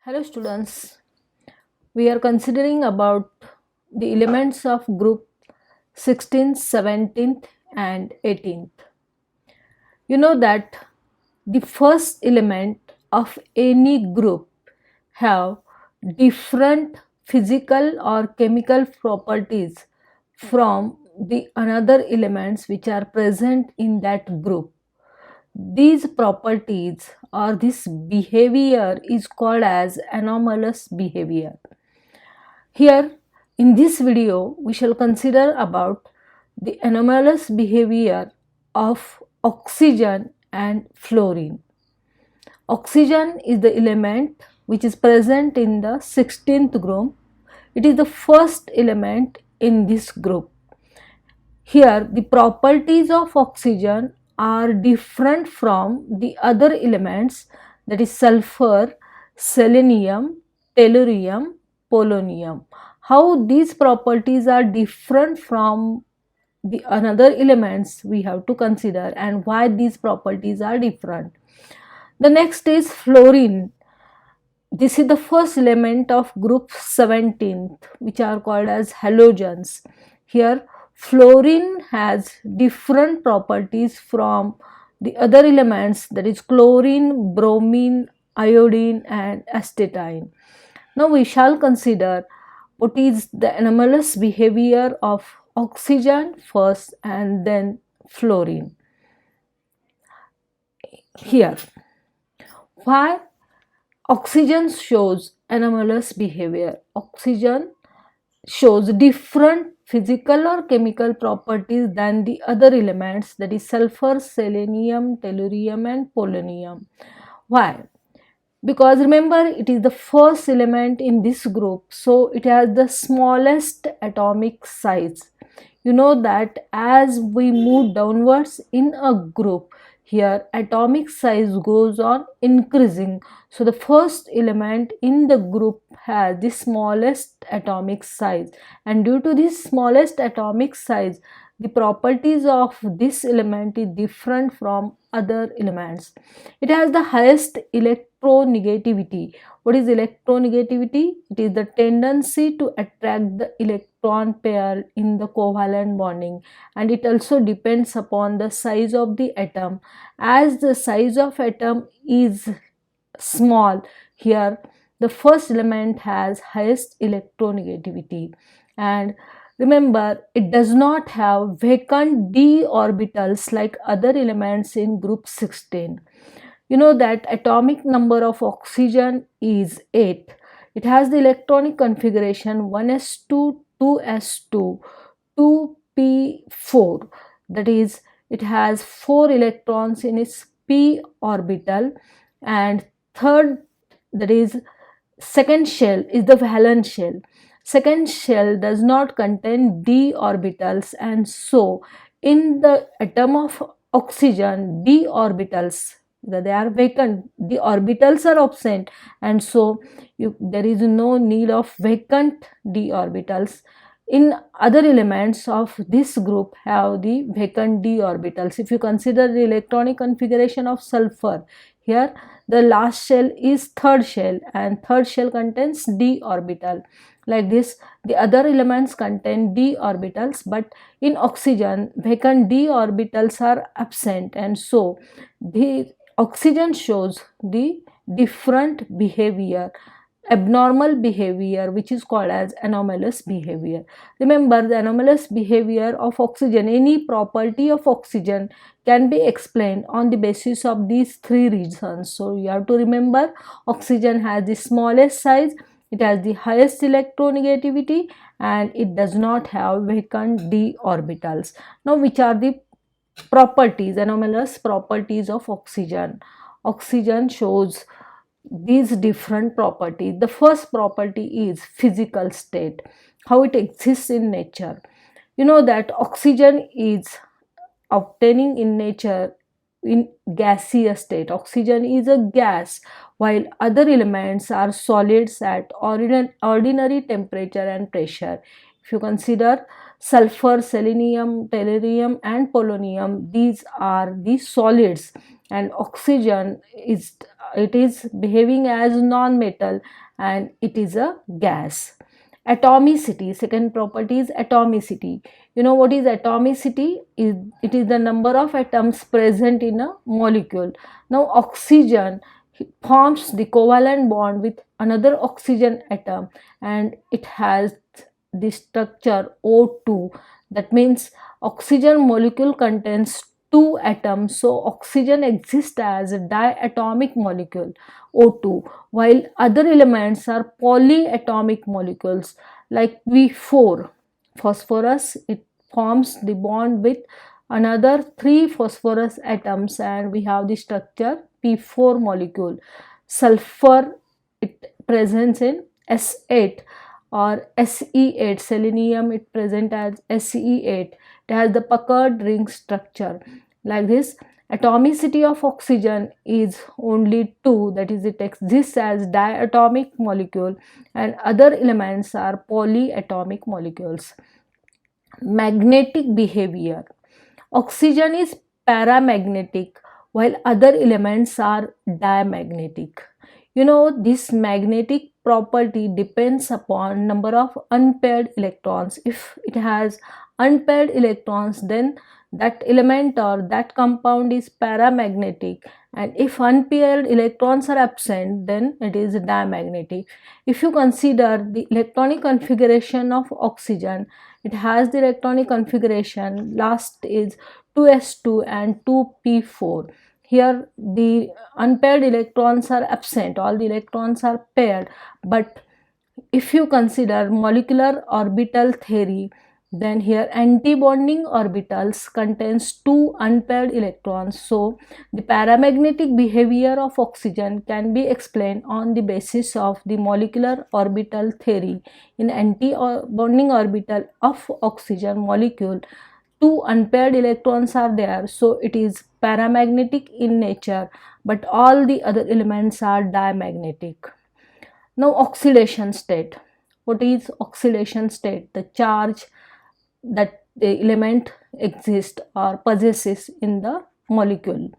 Hello students, we are considering about the elements of group 16th, 17th and 18th. You know that the first element of any group have different physical or chemical properties from the another elements which are present in that group. These properties or this behavior is called as anomalous behavior. Here in this video we shall consider about the anomalous behavior of oxygen and fluorine. Oxygen is the element which is present in the 16th group. It is the first element in this group. Here the properties of oxygen are different from the other elements, that is sulfur, selenium, tellurium, polonium. How these properties are different from the another elements we have to consider, and why these properties are different. The next is fluorine. This is the first element of group 17th, which are called as halogens. Here fluorine has different properties from the other elements, that is chlorine, bromine, iodine and astatine. Now we shall consider what is the anomalous behavior of oxygen first and then fluorine. Here, why oxygen shows anomalous behavior? Oxygen shows different physical or chemical properties than the other elements, that is sulfur, selenium, tellurium and polonium. Why? Because remember, it is the first element in this group, so it has the smallest atomic size. You know that as we move downwards in a group, here atomic size goes on increasing, so the first element in the group has the smallest atomic size, and due to this smallest atomic size the properties of this element is different from other elements. It has the highest electronegativity. What is electronegativity? It is the tendency to attract the electron pair in the covalent bonding, and it also depends upon the size of the atom. As the size of atom is small, here the first element has highest electronegativity. And remember, it does not have vacant d orbitals like other elements in group 16. You know that atomic number of oxygen is 8. It has the electronic configuration 1s2, 2s2, 2p4. That is, it has 4 electrons in its p orbital, and third, that is second shell, is the valence shell. Second shell does not contain d orbitals, and so in the atom of oxygen d orbitals, they are vacant, the orbitals are absent, and so there is no need of vacant d orbitals. In other elements of this group have the vacant d orbitals. If you consider the electronic configuration of sulfur, here the last shell is third shell, and third shell contains d orbital. Like this, the other elements contain d orbitals, but in oxygen vacant d orbitals are absent, and so the oxygen shows the different behavior, abnormal behavior, which is called as anomalous behavior. Remember, the anomalous behavior of oxygen, any property of oxygen can be explained on the basis of these three reasons. So you have to remember, oxygen has the smallest size, it has the highest electronegativity, and it does not have vacant d orbitals. Now, which are the properties, anomalous properties of oxygen? Oxygen shows these different properties. The first property is physical state, how it exists in nature. You know that oxygen is obtaining in nature in gaseous state. Oxygen is a gas, while other elements are solids at ordinary temperature and pressure. If you consider sulfur, selenium, tellurium and polonium, these are the solids, and oxygen is it is behaving as non-metal and it is a gas. Atomicity, second property is atomicity. You know what is atomicity? It is the number of atoms present in a molecule. Now oxygen forms the covalent bond with another oxygen atom and it has the structure O2. That means oxygen molecule contains two atoms, so oxygen exists as a diatomic molecule O2, while other elements are polyatomic molecules like V4. Phosphorus, it forms the bond with another three phosphorus atoms and we have the structure P4 molecule. Sulfur, it presents in S8 or Se8. Selenium, it present as Se8. It has the puckered ring structure. Like this, atomicity of oxygen is only 2, that is, it exists as diatomic molecule and other elements are polyatomic molecules. Magnetic behavior. Oxygen is paramagnetic while other elements are diamagnetic. You know, this magnetic property depends upon number of unpaired electrons. If it has unpaired electrons, then that element or that compound is paramagnetic, and if unpaired electrons are absent, then it is diamagnetic. If you consider the electronic configuration of oxygen, it has the electronic configuration last is 2s2 and 2p4. Here the unpaired electrons are absent, all the electrons are paired. But if you consider molecular orbital theory, then here antibonding orbitals contains two unpaired electrons. So the paramagnetic behavior of oxygen can be explained on the basis of the molecular orbital theory. In antibonding orbital of oxygen molecule, two unpaired electrons are there, so it is paramagnetic in nature, but all the other elements are diamagnetic. Now oxidation state. What is oxidation state? The charge that the element exists or possesses in the molecule.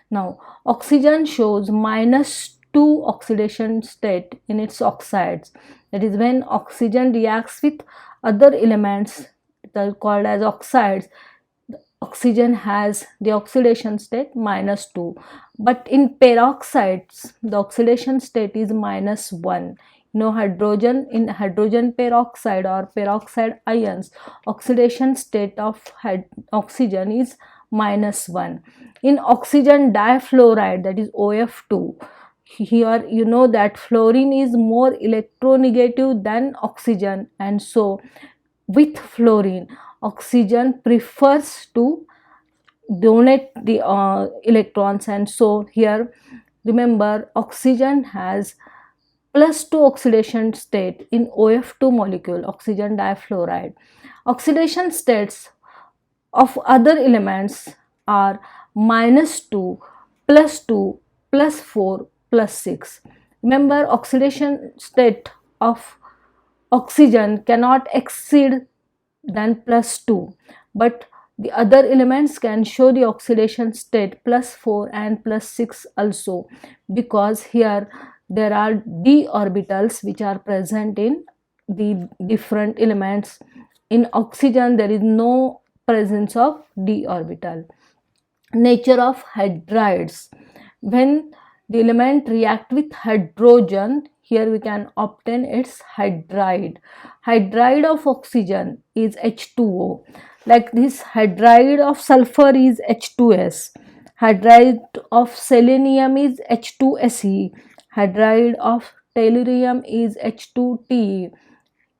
Now oxygen shows -2 oxidation state in its oxides. That is, when oxygen reacts with other elements called as oxides, oxygen has the oxidation state -2, but in peroxides the oxidation state is -1. You know, hydrogen, in hydrogen peroxide or peroxide ions, oxidation state of oxygen is -1. In oxygen difluoride, that is OF2, here you know that fluorine is more electronegative than oxygen, and so with fluorine, oxygen prefers to donate the electrons, and so here remember oxygen has +2 oxidation state in OF2 molecule, oxygen difluoride. Oxidation states of other elements are -2, +2, +4, +6. Remember, oxidation state of oxygen cannot exceed than +2, but the other elements can show the oxidation state +4 and +6 also, because here there are d orbitals which are present in the different elements. In oxygen there is no presence of d orbital. Nature of hydrides. When the element react with hydrogen, here we can obtain its hydride. Hydride of oxygen is H2O. Like this, hydride of sulfur is H2S. Hydride of selenium is H2Se. Hydride of tellurium is H2Te.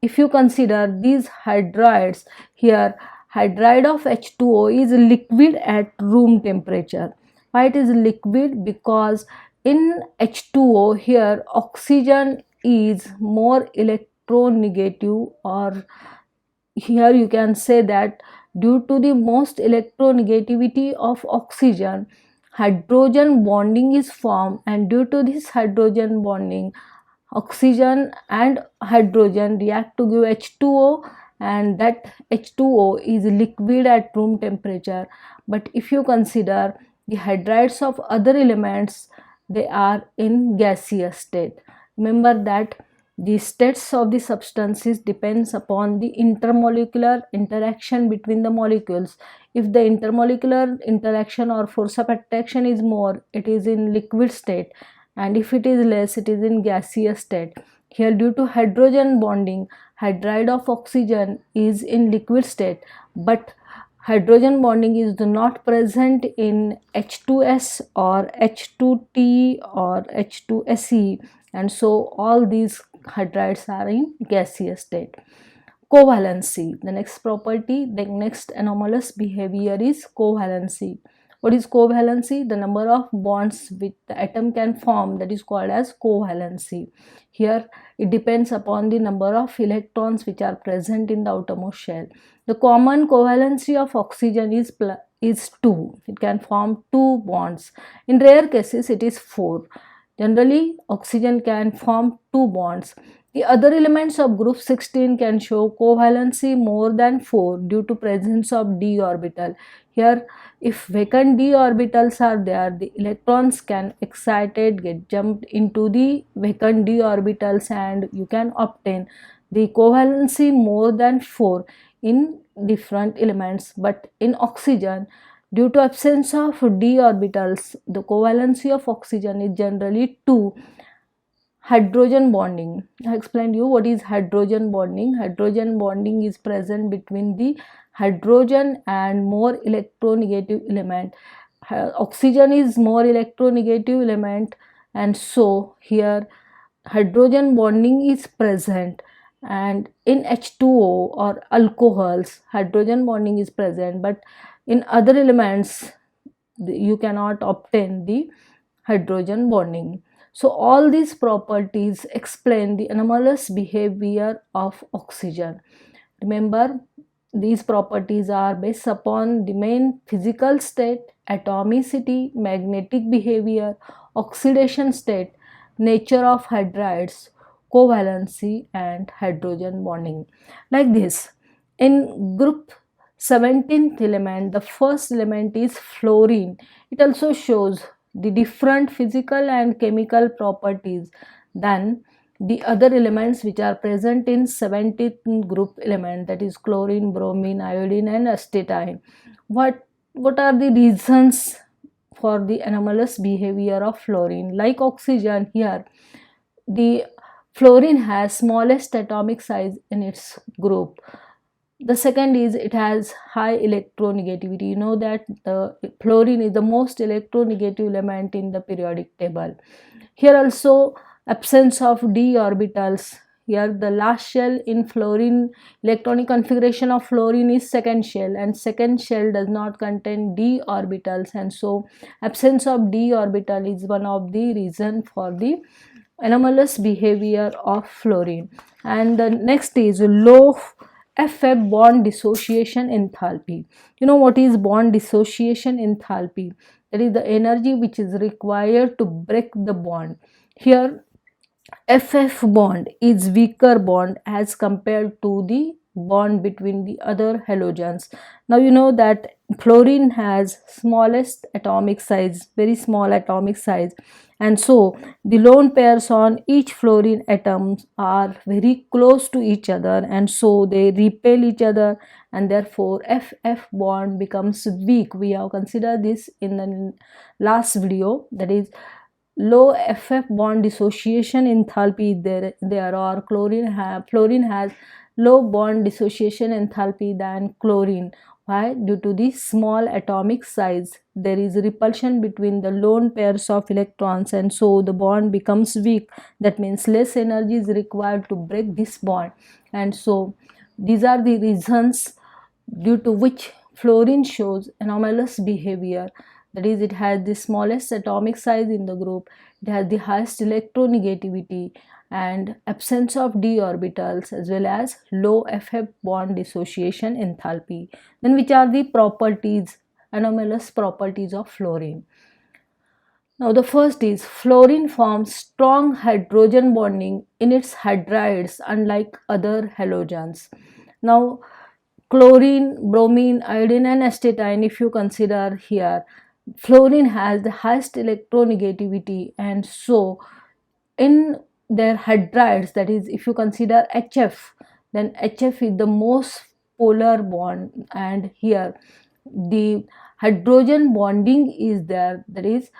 If you consider these hydrides, here hydride of H2O is liquid at room temperature. Why it is liquid? Because in H2O, here oxygen is more electronegative, or here you can say that due to the most electronegativity of oxygen, hydrogen bonding is formed, and due to this hydrogen bonding, oxygen and hydrogen react to give H2O, and that H2O is liquid at room temperature. But if you consider the hydrides of other elements, they are in gaseous state. Remember that the states of the substances depends upon the intermolecular interaction between the molecules. If the intermolecular interaction or force of attraction is more, it is in liquid state, and if it is less, it is in gaseous state. Here, due to hydrogen bonding, hydride of oxygen is in liquid state, but hydrogen bonding is not present in H2S or H2T or H2Se, and so all these hydrides are in gaseous state. Covalency, the next property, the next anomalous behavior is covalency. What is covalency? The number of bonds which the atom can form, that is called as covalency. Here it depends upon the number of electrons which are present in the outermost shell. The common covalency of oxygen is 2. It can form 2 bonds. In rare cases it is 4. Generally oxygen can form 2 bonds. The other elements of group 16 can show covalency more than 4 due to presence of d orbital. Here, if vacant d orbitals are there, the electrons can excited, get jumped into the vacant d orbitals, and you can obtain the covalency more than 4 in different elements. But in oxygen, due to absence of d orbitals, the covalency of oxygen is generally 2. Hydrogen bonding. I explained you what is hydrogen bonding. Hydrogen bonding is present between the hydrogen and more electronegative element. Oxygen is more electronegative element, and so here hydrogen bonding is present, and in H2O or alcohols hydrogen bonding is present, but in other elements you cannot obtain the hydrogen bonding. So all these properties explain the anomalous behavior of oxygen. Remember, these properties are based upon the main physical state, atomicity, magnetic behavior, oxidation state, nature of hydrides, covalency, and hydrogen bonding. Like this, in group 17th element, the first element is fluorine. It also shows the different physical and chemical properties than the other elements which are present in 17th group element, that is chlorine, bromine, iodine, and astatine. What are the reasons for the anomalous behavior of fluorine? Like oxygen, here the fluorine has smallest atomic size in its group. The second is it has high electronegativity. You know that the fluorine is the most electronegative element in the periodic table. Here also absence of d orbitals. Here the last shell in fluorine, electronic configuration of fluorine is second shell, and second shell does not contain d orbitals, and so absence of d orbital is one of the reason for the anomalous behavior of fluorine. And the next is low FF bond dissociation enthalpy. You know what is bond dissociation enthalpy? That is the energy which is required to break the bond. Here FF bond is weaker bond as compared to the bond between the other halogens. Now you know that fluorine has smallest atomic size, very small atomic size, and so the lone pairs on each fluorine atoms are very close to each other, and so they repel each other, and therefore FF bond becomes weak. We have considered this in the last video, that is low FF bond dissociation enthalpy there are fluorine has low bond dissociation enthalpy than chlorine. Why? Due to the small atomic size, there is repulsion between the lone pairs of electrons, and so the bond becomes weak. That means less energy is required to break this bond, and so these are the reasons due to which fluorine shows anomalous behavior. That is, it has the smallest atomic size in the group, it has the highest electronegativity, and absence of d orbitals, as well as low FF bond dissociation enthalpy. Then which are the properties, anomalous properties of fluorine? Now the first is fluorine forms strong hydrogen bonding in its hydrides unlike other halogens. Now chlorine, bromine, iodine, and astatine, if you consider here, Fluorine has the highest electronegativity, and so in their hydrides, that is, if you consider HF, then HF is the most polar bond, and here the hydrogen bonding is there, that is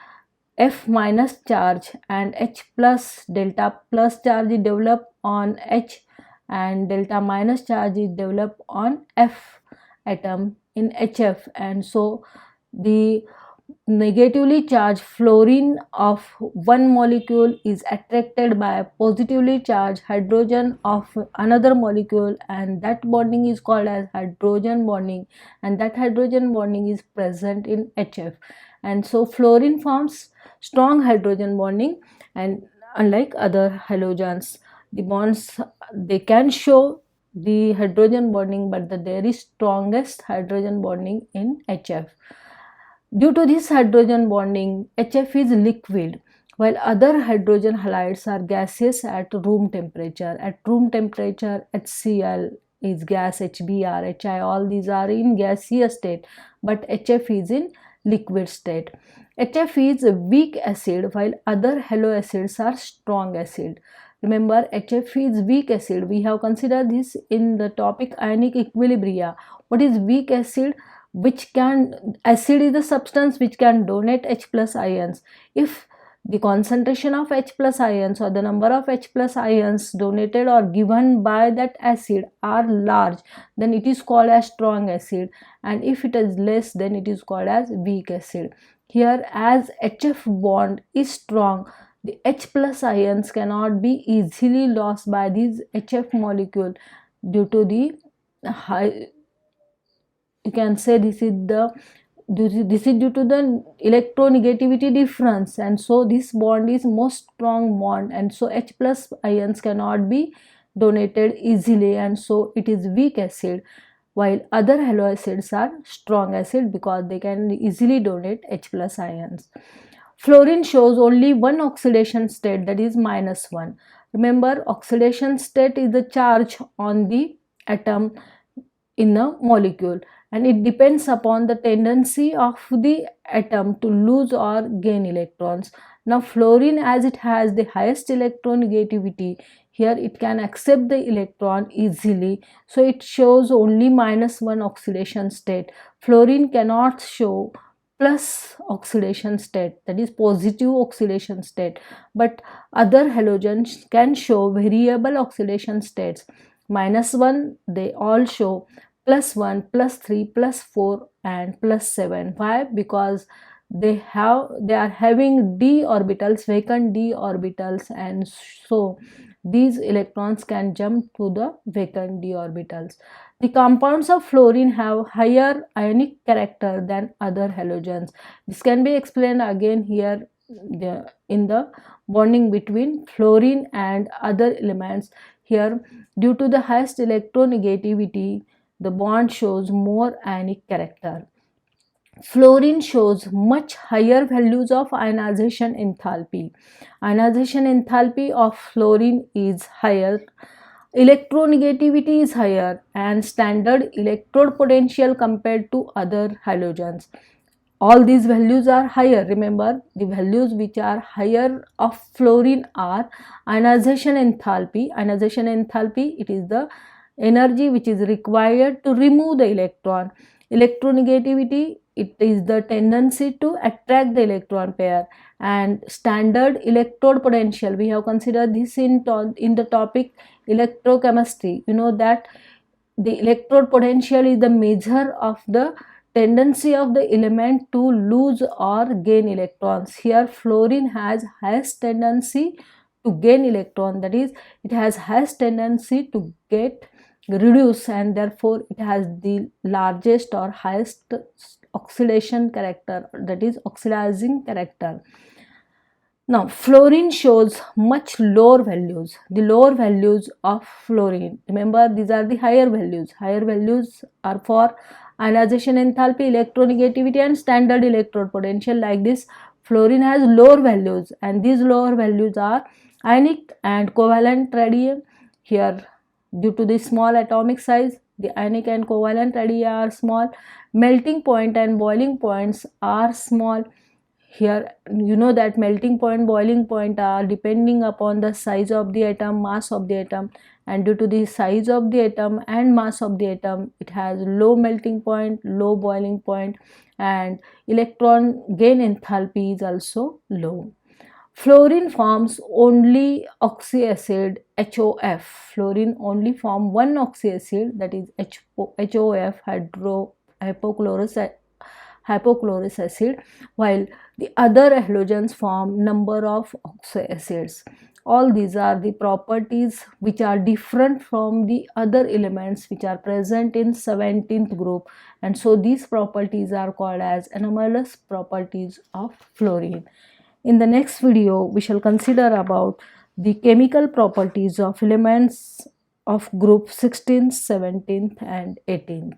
F minus charge and H plus, delta plus charge is developed on H, and delta minus charge is developed on F atom in HF, and so the negatively charged fluorine of one molecule is attracted by a positively charged hydrogen of another molecule, and that bonding is called as hydrogen bonding, and that hydrogen bonding is present in HF, and so fluorine forms strong hydrogen bonding. And unlike other halogens, the bonds, they can show the hydrogen bonding, but there is strongest hydrogen bonding in HF. Due to this hydrogen bonding, HF is liquid, while other hydrogen halides are gaseous at room temperature. At room temperature, HCl is gas, HBr, HI, all these are in gaseous state, but HF is in liquid state. HF is a weak acid, while other haloacids are strong acid. Remember, HF is weak acid. We have considered this in the topic ionic equilibria. What is weak acid? Acid is the substance which can donate H plus ions. If the concentration of H plus ions or the number of H plus ions donated or given by that acid are large, then it is called as strong acid, and if it is less, then it is called as weak acid. Here, as HF bond is strong, the H plus ions cannot be easily lost by these HF molecule due to the high, you can say this is due to the electronegativity difference, and so this bond is most strong bond, and so H plus ions cannot be donated easily, and so it is weak acid, while other haloacids are strong acid because they can easily donate H plus ions. Fluorine shows only one oxidation state, that is -1. Remember, oxidation state is the charge on the atom in a molecule, and it depends upon the tendency of the atom to lose or gain electrons. Now fluorine, as it has the highest electronegativity, here it can accept the electron easily, so it shows only -1 oxidation state. Fluorine cannot show plus oxidation state, that is positive oxidation state, but other halogens can show variable oxidation states. -1, they all show +1, +3, +4 and +7. Why? Because they are having d orbitals, vacant d orbitals, and so these electrons can jump to the vacant d orbitals. The compounds of fluorine have higher ionic character than other halogens. This can be explained again here in the bonding between fluorine and other elements. Here, due to the highest electronegativity, the bond shows more ionic character. Fluorine shows much higher values of ionization enthalpy. Ionization enthalpy of fluorine is higher, electronegativity is higher, and standard electrode potential compared to other halogens. All these values are higher. Remember, the values which are higher of fluorine are ionization enthalpy. Ionization enthalpy, it is the energy which is required to remove the electron. Electronegativity, it is the tendency to attract the electron pair. And standard electrode potential, we have considered this in the topic electrochemistry. You know that the electrode potential is the measure of the tendency of the element to lose or gain electrons. Here fluorine has highest tendency to gain electron, that is, it has highest tendency to get reduced, and therefore it has the largest or highest oxidation character, that is oxidizing character. Now fluorine shows much lower values. The lower values of fluorine, remember, these are the higher values. Higher values are for ionization enthalpy, electronegativity and standard electrode potential. Like this, fluorine has lower values, and these lower values are ionic and covalent radium. Here, due to the small atomic size, The ionic and covalent radii are small. Melting point and boiling points are small. Here you know that melting point, boiling point are depending upon the size of the atom, mass of the atom, and due to the size of the atom and mass of the atom, it has low melting point, low boiling point, and electron gain enthalpy is also low. Fluorine forms only oxyacid HOF. Fluorine only form one oxyacid, that is HOF, hypochlorous acid, while the other halogens form number of oxyacids. All these are the properties which are different from the other elements which are present in 17th group, and so these properties are called as anomalous properties of fluorine. In the next video, we shall consider about the chemical properties of elements of group 16th, 17th and 18th.